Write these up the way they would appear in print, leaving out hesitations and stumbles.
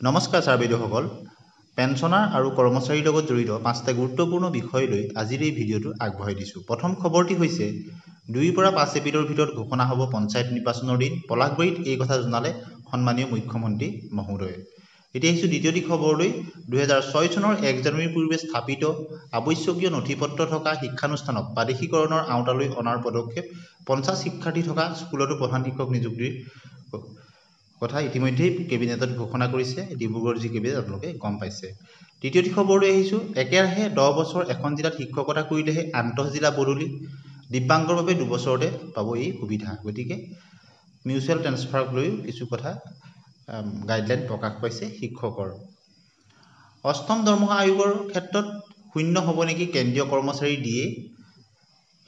নমস্কাৰ ছাৰ বাইদেউসকল পেঞ্চনাৰ আৰু কৰ্মচাৰীৰ লগত জড়িত 5টা গুৰুত্বপূৰ্ণ বিষয় লৈ আজিৰ এই ভিডিঅ'টো আগবঢ়াই দিছোঁ। প্ৰথম খবৰটি হৈছে 2ৰ পৰা 5 এপ্ৰিলৰ ভিতৰত ঘোষণা হ'ব পঞ্চায়ত নিৰ্বাচনৰ দিন। পলাশবাৰীত এই কথা জনালে সন্মানীয় মুখ্যমন্ত্ৰী মহোদয়ে। এতিয়া আহিছোঁ দ্বিতীয়টি খবৰলৈ। 2006 চনৰ 1 জানুৱাৰীৰ পূৰ্বে স্থাপিত আৱশ্যকীয় নথিপত্ৰ থকা শিক্ষানুষ্ঠানক প্ৰাদেশিকৰণৰ আওতালৈ অনাৰ পদক্ষেপ। 50 শিক্ষাৰ্থী থকা স্কুলতো প্ৰধান শিক্ষক নিযুক্তিৰ কথা ইতিমধ্যেই কেবিনেটত ঘোষণা কৰিছে। ডিব্ৰুগড় যি কেবিনেট আপোনালোকে গম পাইছে। তৃতীয়টি খবৰলৈ আহিছোঁ। একেৰাহে 10 বছৰ এখন জিলাত শিক্ষকতা কৰিলেহে আন্তঃজিলা বদলি। দিব্যাংগৰ বাবে 2 বছৰতে পাব এই সুবিধা। গতিকে মিউচুৱেল ট্ৰেন্সফাৰক লৈও কিছু কথা গাইডলাইন প্ৰকাশ পাইছে শিক্ষকৰ। 8ম দৰমহা আয়োগৰ ক্ষেত্ৰত শূন্য হ'ব নেকি কেন্দ্ৰীয় কৰ্মচাৰীৰ ডিএ?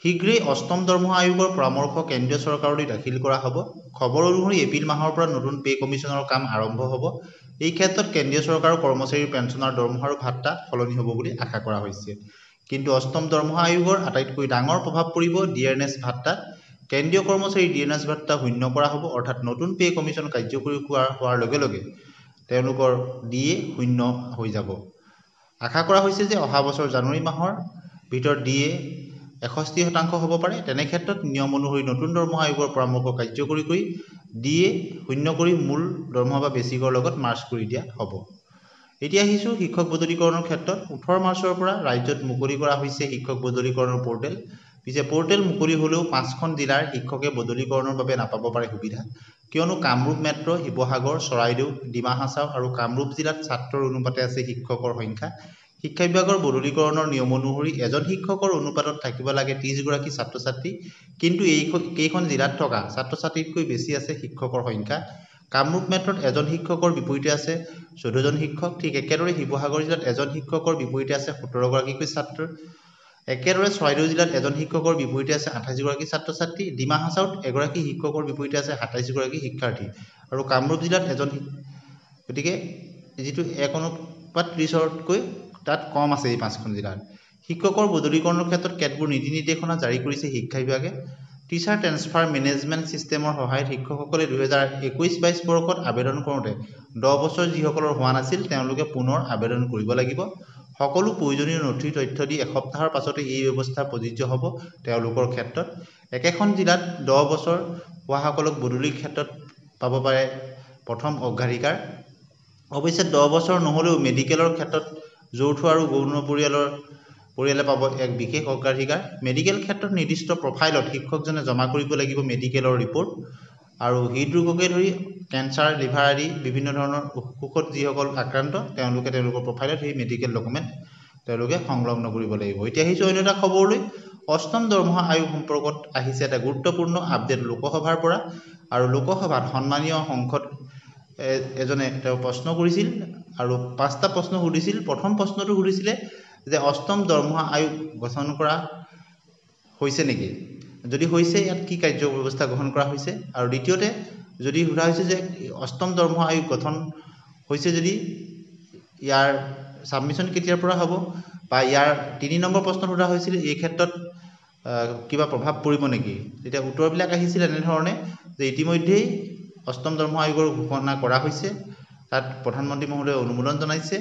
শীঘ্ৰেই 8ম দৰমহা আয়োগৰ পৰামৰ্শ কেন্দ্ৰীয় চৰকাৰলৈ দাখিল কৰা হ'ব। খবৰ অনুসৰি এপ্ৰিল মাহৰ পৰা নতুন পে কমিশ্যনৰ কাম আৰম্ভ হ'ব। এই ক্ষেত্ৰত কেন্দ্ৰীয় চৰকাৰৰ কৰ্মচাৰীৰ পেঞ্চনাৰ দৰমহা আৰু ভাত্তা সলনি হ'ব বুলি আশা কৰা হৈছে। কিন্তু 8ম দৰমহা আয়োগৰ আটাইতকৈ ডাঙৰ প্ৰভাৱ পৰিব ডিএনএছ ভাত্তাত। কেন্দ্ৰীয় কৰ্মচাৰীৰ ডিএনএছ ভাত্তা শূন্য কৰা হ'ব, অৰ্থাৎ নতুন পে কমিশ্যন কাৰ্যকৰী হোৱাৰ লগে লগে তেওঁলোকৰ ডিএ শূন্য হৈ যাব। আশা কৰা হৈছে যে অহা বছৰ জানুৱাৰী মাহৰ ভিতৰত ডিএ 61% হ'ব পাৰে। তেনে ক্ষেত্ৰত নিয়ম অনুসৰি নতুন দৰমহা আয়োগৰ পৰামৰ্শ কাৰ্যকৰী কৰি ডিএ শূন্য কৰি মূল দৰমহা বা বেছিকৰ লগত মাৰ্চ কৰি দিয়া হ'ব। এতিয়া আহিছোঁ শিক্ষক বদলীকৰণৰ ক্ষেত্ৰত। 18 মাৰ্চৰ পৰা ৰাজ্যত মুকলি কৰা হৈছে শিক্ষক বদলীকৰণৰ পৰ্টেল। পিছে পৰ্টেল মুকলি হ'লেও 5খন জিলাৰ শিক্ষকে বদলীকৰণৰ বাবে নাপাব পাৰে সুবিধা। কিয়নো কামৰূপ মেট্ৰ, শিৱসাগৰ, চৰাইদেউ, ডিমা হাছাও আৰু কামৰূপ জিলাত ছাত্ৰৰ অনুপাতে আছে শিক্ষকৰ সংখ্যা। শিক্ষা বিভাগৰ বদলীকৰণৰ নিয়ম অনুসৰি এজন শিক্ষকৰ অনুপাতত থাকিব লাগে 30 গৰাকী ছাত্ৰ ছাত্ৰী। কিন্তু কেইখন জিলাত থকা ছাত্ৰ ছাত্ৰীতকৈ বেছি আছে শিক্ষকৰ সংখ্যা। কামৰূপ মেট্ৰত এজন শিক্ষকৰ বিপৰীতে আছে 14জন শিক্ষক। ঠিক একেদৰে শিৱসাগৰ জিলাত এজন শিক্ষকৰ বিপৰীতে আছে 17 গৰাকীকৈ ছাত্ৰ। একেদৰে চৰাইদেউ জিলাত এজন শিক্ষকৰ বিপৰীতে আছে 28 গৰাকী ছাত্ৰ ছাত্ৰী। ডিমা হাছাওত এগৰাকী শিক্ষকৰ বিপৰীতে আছে 27 গৰাকী শিক্ষাৰ্থী। আৰু কামৰূপ জিলাত গতিকে যিটো 1:30তকৈ তাত কম আছে এই 5খন জিলাত। শিক্ষকৰ বদলীকৰণৰ ক্ষেত্ৰত কেতবোৰ নীতি নিৰ্দেশনা জাৰি কৰিছে শিক্ষা বিভাগে। টিচাৰ ট্ৰেন্সফাৰ মেনেজমেণ্ট ছিষ্টেমৰ সহায়ত শিক্ষকসকলে 2021-22 বৰ্ষত আবেদন কৰোঁতে 10 বছৰ যিসকলৰ হোৱা নাছিল তেওঁলোকে পুনৰ আবেদন কৰিব লাগিব। সকলো প্ৰয়োজনীয় নথিৰ তথ্য দি এসপ্তাহৰ পাছতে এই ব্যৱস্থা প্ৰযোজ্য হ'ব তেওঁলোকৰ ক্ষেত্ৰত। একেখন জিলাত 10 বছৰ হোৱাসকলক বদলিৰ ক্ষেত্ৰত পাব পাৰে প্ৰথম অগ্ৰাধিকাৰ। অৱশ্যে 10 বছৰ নহ'লেও মেডিকেলৰ ক্ষেত্ৰত যৌথ আৰু গৌণ পৰিয়ালে পাব এক বিশেষ অগ্ৰাধিকাৰ। মেডিকেল ক্ষেত্ৰত নিৰ্দিষ্ট প্ৰফাইলত শিক্ষকজনে জমা কৰিব লাগিব মেডিকেলৰ ৰিপৰ্ট। আৰু হৃদৰোগকে ধৰি কেঞ্চাৰ, লিভাৰ আদি বিভিন্ন ধৰণৰ অসুখত যিসকল আক্ৰান্ত তেওঁলোকে তেওঁলোকৰ প্ৰফাইলত সেই মেডিকেল ডকুমেণ্ট তেওঁলোকে সংলগ্ন কৰিব লাগিব। এতিয়া আহিছোঁ অন্য এটা খবৰলৈ। 8ম দৰমহা আয়োগ সম্পৰ্কত আহিছে এটা গুৰুত্বপূৰ্ণ আপডেট লোকসভাৰ পৰা। আৰু লোকসভাত সন্মানীয় সংসদ এজনে তেওঁ প্ৰশ্ন কৰিছিল আৰু 5টা প্ৰশ্ন সুধিছিল। প্ৰথম প্ৰশ্নটো সুধিছিলে যে 8ম দৰমহা আয়োগ গঠন কৰা হৈছে নেকি, যদি হৈছে ইয়াত কি কাৰ্য ব্যৱস্থা গ্ৰহণ কৰা হৈছে। আৰু দ্বিতীয়তে যদি সোধা হৈছে যে 8ম দৰমহা আয়োগ গঠন হৈছে যদি ইয়াৰ ছাবমিশ্যন কেতিয়াৰ পৰা হ'ব, বা ইয়াৰ 3 নম্বৰ প্ৰশ্নত সোধা হৈছিল এই ক্ষেত্ৰত কিবা প্ৰভাৱ পৰিব নেকি। তেতিয়া উত্তৰবিলাক আহিছিল এনেধৰণে যে ইতিমধ্যেই 8ম দৰমহা আয়োগৰ ঘোষণা কৰা হৈছে, তাত প্ৰধানমন্ত্ৰী মহোদয়ে অনুমোদন জনাইছে।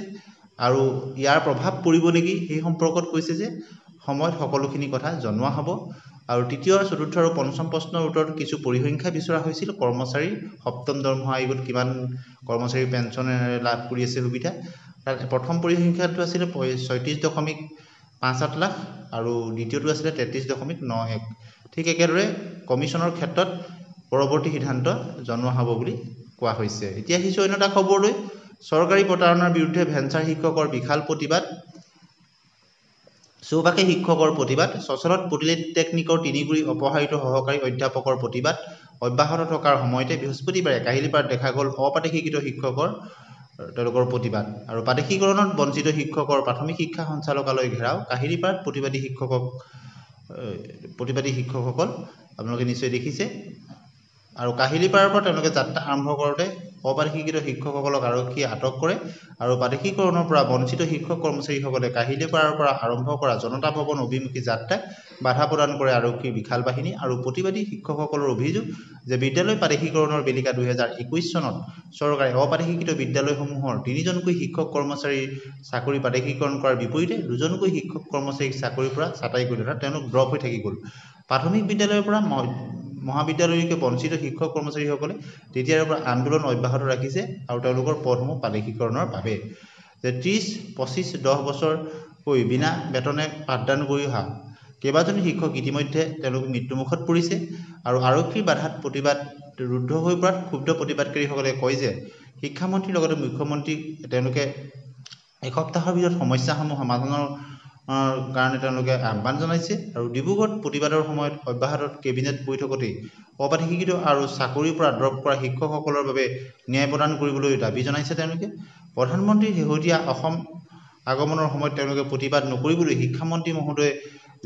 আৰু ইয়াৰ প্ৰভাৱ পৰিব নেকি সেই সম্পৰ্কত কৈছে যে সময়ত সকলোখিনি কথা জনোৱা হ'ব। আৰু তৃতীয়, চতুৰ্থ আৰু পঞ্চম প্ৰশ্নৰ উত্তৰত কিছু পৰিসংখ্যা বিচৰা হৈছিল কৰ্মচাৰীৰ 7ম দৰমহা আয়োগত কিমান কৰ্মচাৰী পেঞ্চনেৰে লাভ কৰি আছে সুবিধা। তাত প্ৰথম পৰিসংখ্যাটো আছিলে 36.58 লাখ আৰু দ্বিতীয়টো আছিলে 33.91। ঠিক একেদৰে কমিশ্যনৰ ক্ষেত্ৰত পৰৱৰ্তী সিদ্ধান্ত জনোৱা হ'ব বুলি কোৱা হৈছে। এতিয়া আহিছোঁ অন্য এটা খবৰলৈ। চৰকাৰী প্ৰতাৰণাৰ বিৰুদ্ধে ভেঞ্চাৰ শিক্ষকৰ বিশাল প্ৰতিবাদ। চৌপাশে শিক্ষকৰ প্ৰতিবাদ। চচলত পলিটেকনিকৰ তিনিগুৰি অপসাৰিত সহকাৰী অধ্যাপকৰ প্ৰতিবাদ অব্যাহত থকাৰ সময়তে বৃহস্পতিবাৰে কাহিলীপাৰাত দেখা গ'ল অপ্ৰাদেশিকৃত শিক্ষকৰ তেওঁলোকৰ প্ৰতিবাদ। আৰু প্ৰাদেশিকৰণত বঞ্চিত শিক্ষকৰ প্ৰাথমিক শিক্ষা সঞ্চালকালয় ঘেৰাও। কাহিলীপাৰাত প্ৰতিবাদী শিক্ষকসকল আপোনালোকে নিশ্চয় দেখিছে। আৰু কাহিলীপাৰাৰ পৰা তেওঁলোকে যাত্ৰা আৰম্ভ কৰোঁতে অপাৰিশিক্ষিত শিক্ষকসকলক আৰক্ষীয়ে আটক কৰে আৰু পাৰিশীকৰণৰ পৰা বঞ্চিত শিক্ষক কৰ্মচাৰীসকলে কাহিলীপাৰাৰ পৰা আৰম্ভ কৰা জনতা ভৱন অভিমুখী যাত্ৰাক বাধা প্ৰদান কৰে আৰক্ষীৰ বিশাল বাহিনী আৰু প্ৰতিবাদী শিক্ষকসকলৰ অভিযোগ যে বিদ্যালয় পাৰিশীকৰণৰ বেলিকা 2021 চনত চৰকাৰে অপাৰিশিক্ষিত বিদ্যালয়সমূহৰ 3জনকৈ শিক্ষক কৰ্মচাৰীৰ চাকৰি পাৰিশীকৰণ কৰাৰ বিপৰীতে 2জনকৈ শিক্ষক কৰ্মচাৰীক চাকৰিৰ পৰা ছাঁটাই কৰি অৰ্থাৎ তেওঁলোক ড্ৰপ হৈ থাকি গ'ল। প্ৰাথমিক বিদ্যালয়ৰ পৰা মহাবিদ্যালয়লৈকে বঞ্চিত শিক্ষক কৰ্মচাৰীসকলে তেতিয়াৰ পৰা আন্দোলন অব্যাহত ৰাখিছে আৰু তেওঁলোকৰ পদসমূহ পাৰিশীকৰণৰ বাবে যে 30-25-10 বছৰকৈ বিনা বেতনে পাঠদান কৰি অহা কেইবাজনো শিক্ষক ইতিমধ্যে তেওঁলোক মৃত্যুমুখত পৰিছে আৰু আৰক্ষীৰ বাধাত প্ৰতিবাদ ৰুদ্ধ হৈ পৰাত ক্ষুব্ধ প্ৰতিবাদকাৰীসকলে কয় যে শিক্ষামন্ত্ৰীৰ লগতে মুখ্যমন্ত্ৰীক তেওঁলোকে এসপ্তাহৰ ভিতৰত সমস্যাসমূহ সমাধানৰ কাৰণে তেওঁলোকে আহ্বান জনাইছে আৰু ডিব্ৰুগড়ত প্ৰতিবাদৰ সময়ত অব্যাহত কেবিনেট বৈঠকতেই অপাৰিশিক্ষিত আৰু চাকৰিৰ পৰা ড্ৰপ কৰা শিক্ষকসকলৰ বাবে ন্যায় প্ৰদান কৰিবলৈ দাবী জনাইছে তেওঁলোকে। প্ৰধানমন্ত্ৰীৰ শেহতীয়া অসম আগমনৰ সময়ত তেওঁলোকে প্ৰতিবাদ নকৰিবলৈ শিক্ষামন্ত্ৰী মহোদয়ে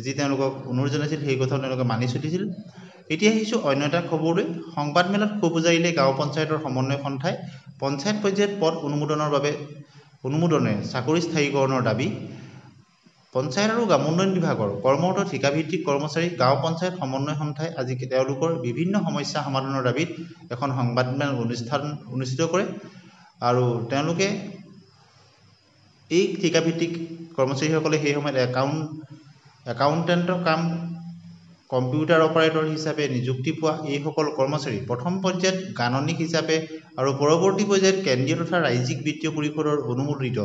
যি তেওঁলোকক অনুৰোধ জনাইছিল সেই কথাও তেওঁলোকে মানি চলিছিল। এতিয়া আহিছোঁ অন্য এটা খবৰলৈ। সংবাদ মেলত ক্ষোভ উজাৰিলে গাঁও পঞ্চায়তৰ সমন্বয় সন্থাই পঞ্চায়ত পৰ্যায়ত পদ অনুমোদনে চাকৰি স্থায়ীকৰণৰ দাবী। পঞ্চায়ত আৰু গ্ৰামোন্নয়ন বিভাগৰ কৰ্মৰত ঠিকাভিত্তিক কৰ্মচাৰী গাঁও পঞ্চায়ত সমন্বয় সন্থাই আজি তেওঁলোকৰ বিভিন্ন সমস্যা সমাধানৰ দাবীত এখন সংবাদমেল অনুষ্ঠিত কৰে আৰু তেওঁলোকে এই ঠিকাভিত্তিক কৰ্মচাৰীসকলে সেই সময়ত একাউণ্টেণ্টৰ কাম কম্পিউটাৰ অপাৰেটৰ হিচাপে নিযুক্তি পোৱা এইসকল কৰ্মচাৰী প্ৰথম পৰ্যায়ত গাণনিক হিচাপে আৰু পৰৱৰ্তী পৰ্যায়ত কেন্দ্ৰীয় তথা ৰাজ্যিক বিত্তীয় পৰিষদৰ অনুমোদিত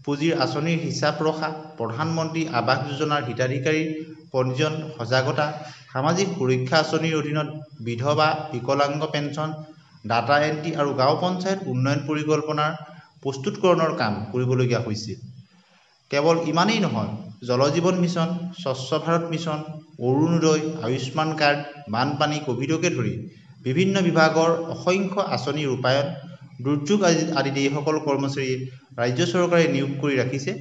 পুঁজিৰ আঁচনিৰ হিচাপ ৰখা, প্ৰধানমন্ত্ৰী আৱাস যোজনাৰ হিতাধিকাৰীৰ পঞ্জীয়ন সজাগতা, সামাজিক সুৰক্ষা আঁচনিৰ অধীনত বিধৱা বিকলাংগ পেঞ্চন, ডাটা এণ্ট্ৰি আৰু গাঁও পঞ্চায়ত উন্নয়ন পৰিকল্পনাৰ প্ৰস্তুতকৰণৰ কাম কৰিবলগীয়া হৈছিল। কেৱল ইমানেই নহয়, জল জীৱন মিছন, স্বচ্ছ ভাৰত মিছন, অৰুণোদয়, আয়ুষ্মান কাৰ্ড, বানপানী, কভিডকে ধৰি বিভিন্ন বিভাগৰ অসংখ্য আঁচনি ৰূপায়ণ, দুৰ্যোগ আদিত এইসকল কৰ্মচাৰীয়ে ৰাজ্য চৰকাৰে নিয়োগ কৰি ৰাখিছে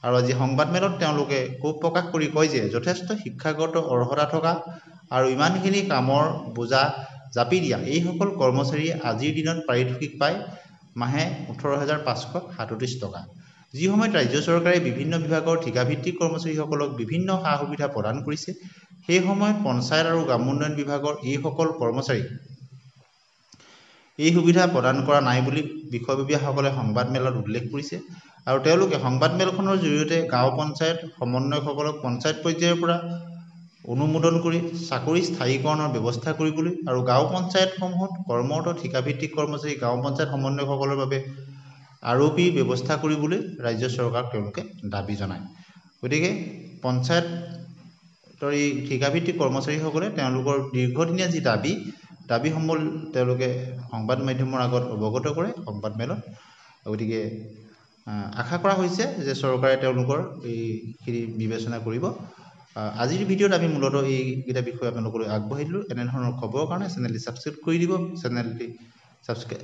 আৰু আজি সংবাদমেলত তেওঁলোকে ক্ষোভ প্ৰকাশ কৰি কয় যে যথেষ্ট শিক্ষাগত অৰ্হতা থকা আৰু ইমানখিনি কামৰ বোজা জাপি দিয়া এইসকল কৰ্মচাৰীয়ে আজিৰ দিনত পাৰিতোষিক পায় মাহে 18,537 টকা। যি সময়ত ৰাজ্য চৰকাৰে বিভিন্ন বিভাগৰ ঠিকাভিত্তিক কৰ্মচাৰীসকলক বিভিন্ন সা সুবিধা প্ৰদান কৰিছে, সেই সময়ত পঞ্চায়ত আৰু গ্ৰামোন্নয়ন বিভাগৰ এইসকল কৰ্মচাৰীক এই সুবিধা প্ৰদান কৰা নাই বুলি বিষয়ববীয়াসকলে সংবাদমেলত উল্লেখ কৰিছে আৰু তেওঁলোকে সংবাদমেলখনৰ জৰিয়তে গাঁও পঞ্চায়ত সমন্বয়কসকলক পঞ্চায়ত পৰ্যায়ৰ পৰা অনুমোদন কৰি চাকৰি স্থায়ীকৰণৰ ব্যৱস্থা কৰিবলৈ আৰু গাঁও পঞ্চায়তসমূহত কৰ্মৰত ঠিকাভিত্তিক কৰ্মচাৰী গাঁও পঞ্চায়ত সমন্বয়কসকলৰ বাবে আৰপি ব্যৱস্থা কৰিবলৈ ৰাজ্য চৰকাৰক তেওঁলোকে দাবী জনায়। গতিকে পঞ্চায়তৰ এই ঠিকাভিত্তিক কৰ্মচাৰীসকলে তেওঁলোকৰ দীৰ্ঘদিনীয়া যি দাবীসমূহ তেওঁলোকে সংবাদ মাধ্যমৰ আগত অৱগত কৰে সংবাদমেলত। গতিকে আশা কৰা হৈছে যে চৰকাৰে তেওঁলোকৰ এইখিনি বিবেচনা কৰিব। আজিৰ ভিডিঅ'ত আমি মূলতঃ এইকেইটা বিষয় আপোনালোকলৈ আগবঢ়াই দিলোঁ। এনেধৰণৰ খবৰৰ কাৰণে চেনেলটি ছাবস্ক্ৰাইব কৰি দিব। চেনেলটি ছাবস্ক্ৰাইব